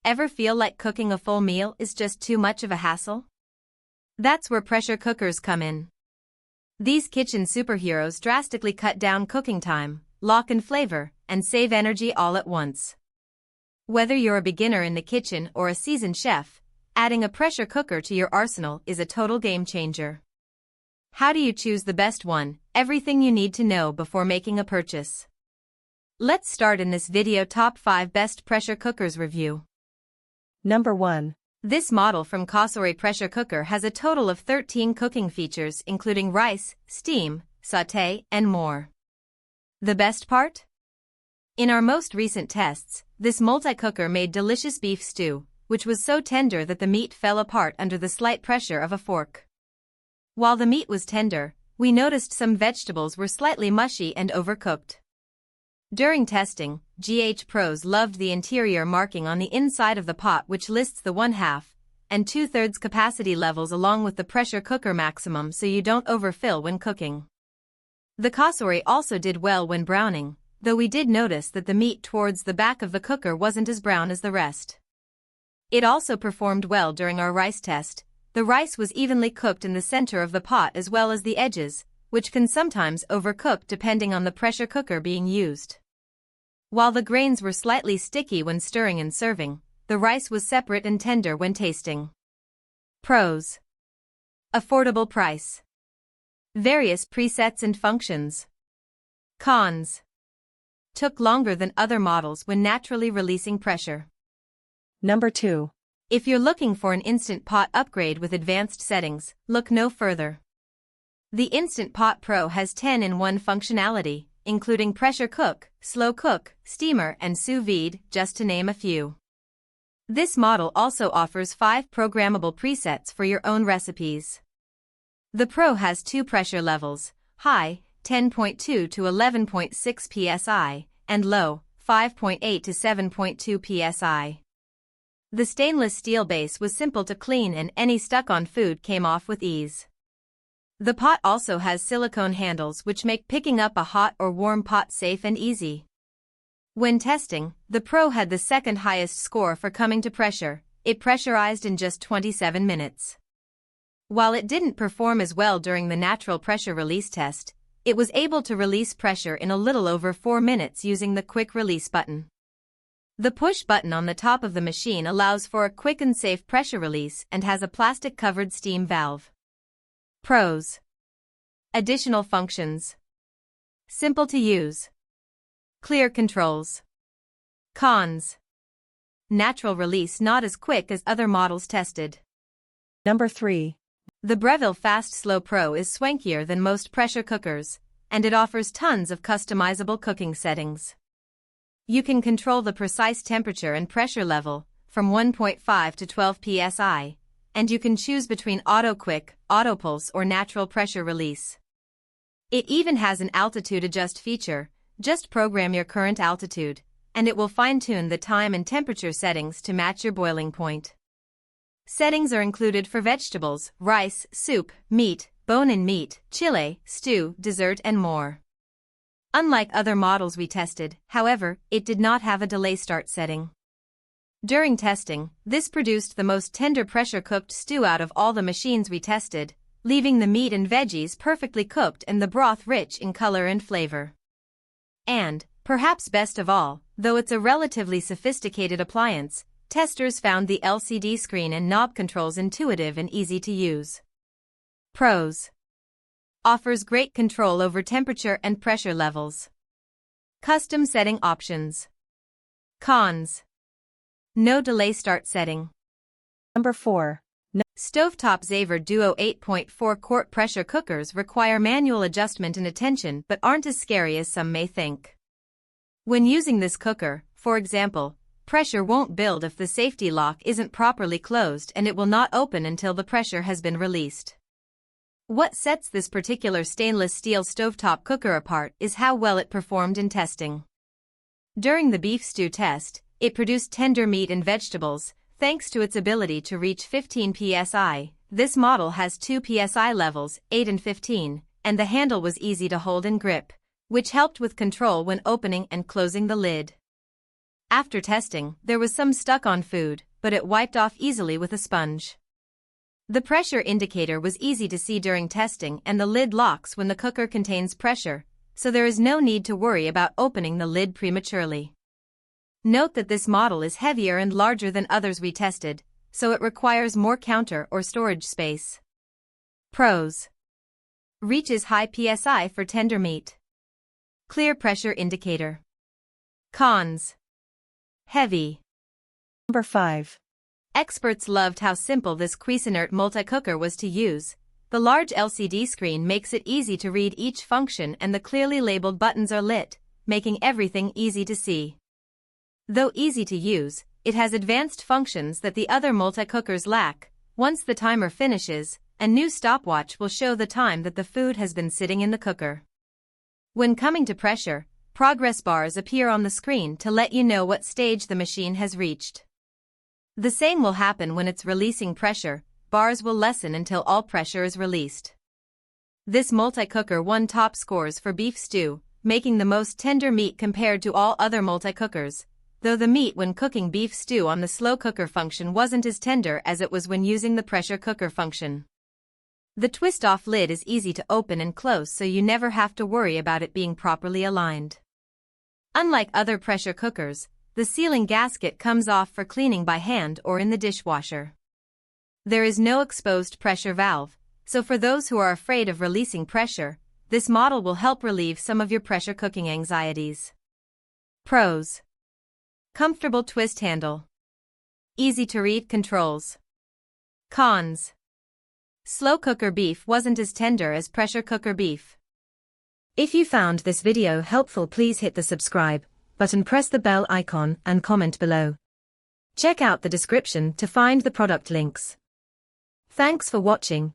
Ever feel like cooking a full meal is just too much of a hassle? That's where pressure cookers come in. These kitchen superheroes drastically cut down cooking time, lock in flavor, and save energy all at once. Whether you're a beginner in the kitchen or a seasoned chef, adding a pressure cooker to your arsenal is a total game changer. How do you choose the best one? Everything you need to know before making a purchase. Let's start in this video top 5 best pressure cookers review. Number 1. This model from Cosori pressure cooker has a total of 13 cooking features including rice, steam, sauté, and more. The best part? In our most recent tests, this multi-cooker made delicious beef stew, which was so tender that the meat fell apart under the slight pressure of a fork. While the meat was tender, we noticed some vegetables were slightly mushy and overcooked. During testing, GH Pros loved the interior marking on the inside of the pot which lists the 1/2 and 2/3 capacity levels along with the pressure cooker maximum so you don't overfill when cooking. The Cosori also did well when browning, though we did notice that the meat towards the back of the cooker wasn't as brown as the rest. It also performed well during our rice test. The rice was evenly cooked in the center of the pot as well as the edges, which can sometimes overcook depending on the pressure cooker being used. While the grains were slightly sticky when stirring and serving, the rice was separate and tender when tasting. Pros: affordable price, various presets and functions. Cons: took longer than other models when naturally releasing pressure. Number 2. If you're looking for an Instant Pot upgrade with advanced settings, look no further. The Instant Pot Pro has 10-in-1 functionality, including pressure cook, slow cook, steamer, and sous vide, just to name a few. This model also offers 5 programmable presets for your own recipes. The Pro has 2 pressure levels, high, 10.2 to 11.6 psi, and low, 5.8 to 7.2 psi. The stainless steel base was simple to clean and any stuck-on food came off with ease. The pot also has silicone handles which make picking up a hot or warm pot safe and easy. When testing, the Pro had the second highest score for coming to pressure. It pressurized in just 27 minutes. While it didn't perform as well during the natural pressure release test, it was able to release pressure in a little over 4 minutes using the quick release button. The push button on the top of the machine allows for a quick and safe pressure release and has a plastic-covered steam valve. Pros: additional functions, simple to use, clear controls. Cons: natural release not as quick as other models tested. Number 3. The Breville Fast Slow Pro is swankier than most pressure cookers, and it offers tons of customizable cooking settings. You can control the precise temperature and pressure level, from 1.5 to 12 psi, and you can choose between auto quick, auto pulse or natural pressure release. It even has an altitude adjust feature. Just program your current altitude, and it will fine-tune the time and temperature settings to match your boiling point. Settings are included for vegetables, rice, soup, meat, bone-in meat, chile, stew, dessert, and more. Unlike other models we tested, however, it did not have a delay start setting. During testing, this produced the most tender pressure-cooked stew out of all the machines we tested, leaving the meat and veggies perfectly cooked and the broth rich in color and flavor. And, perhaps best of all, though it's a relatively sophisticated appliance, testers found the LCD screen and knob controls intuitive and easy to use. Pros: offers great control over temperature and pressure levels. Custom setting options. Cons: no delay start setting. Number 4. Stovetop Zavor Duo 8.4 quart pressure cookers require manual adjustment and attention but aren't as scary as some may think. When using this cooker, for example, pressure won't build if the safety lock isn't properly closed and it will not open until the pressure has been released. What sets this particular stainless steel stovetop cooker apart is how well it performed in testing. During the beef stew test, it produced tender meat and vegetables, thanks to its ability to reach 15 psi. This model has 2 psi levels, 8 and 15, and the handle was easy to hold and grip, which helped with control when opening and closing the lid. After testing, there was some stuck on food, but it wiped off easily with a sponge. The pressure indicator was easy to see during testing, and the lid locks when the cooker contains pressure, so there is no need to worry about opening the lid prematurely. Note that this model is heavier and larger than others we tested, so it requires more counter or storage space. Pros: reaches high PSI for tender meat. Clear pressure indicator. Cons: heavy. Number 5. Experts loved how simple this Cuisinart multi-cooker was to use. The large LCD screen makes it easy to read each function, and the clearly labeled buttons are lit, making everything easy to see. Though easy to use, it has advanced functions that the other multi-cookers lack. Once the timer finishes, a new stopwatch will show the time that the food has been sitting in the cooker. When coming to pressure, progress bars appear on the screen to let you know what stage the machine has reached. The same will happen when it's releasing pressure. Bars will lessen until all pressure is released. This multi-cooker won top scores for beef stew, making the most tender meat compared to all other multi-cookers, though the meat when cooking beef stew on the slow cooker function wasn't as tender as it was when using the pressure cooker function. The twist-off lid is easy to open and close, so you never have to worry about it being properly aligned. Unlike other pressure cookers, the sealing gasket comes off for cleaning by hand or in the dishwasher. There is no exposed pressure valve, so for those who are afraid of releasing pressure, this model will help relieve some of your pressure cooking anxieties. Pros: comfortable twist handle. Easy to read controls. Cons: slow cooker beef wasn't as tender as pressure cooker beef. If you found this video helpful, please hit the subscribe button, press the bell icon, and comment below. Check out the description to find the product links. Thanks for watching.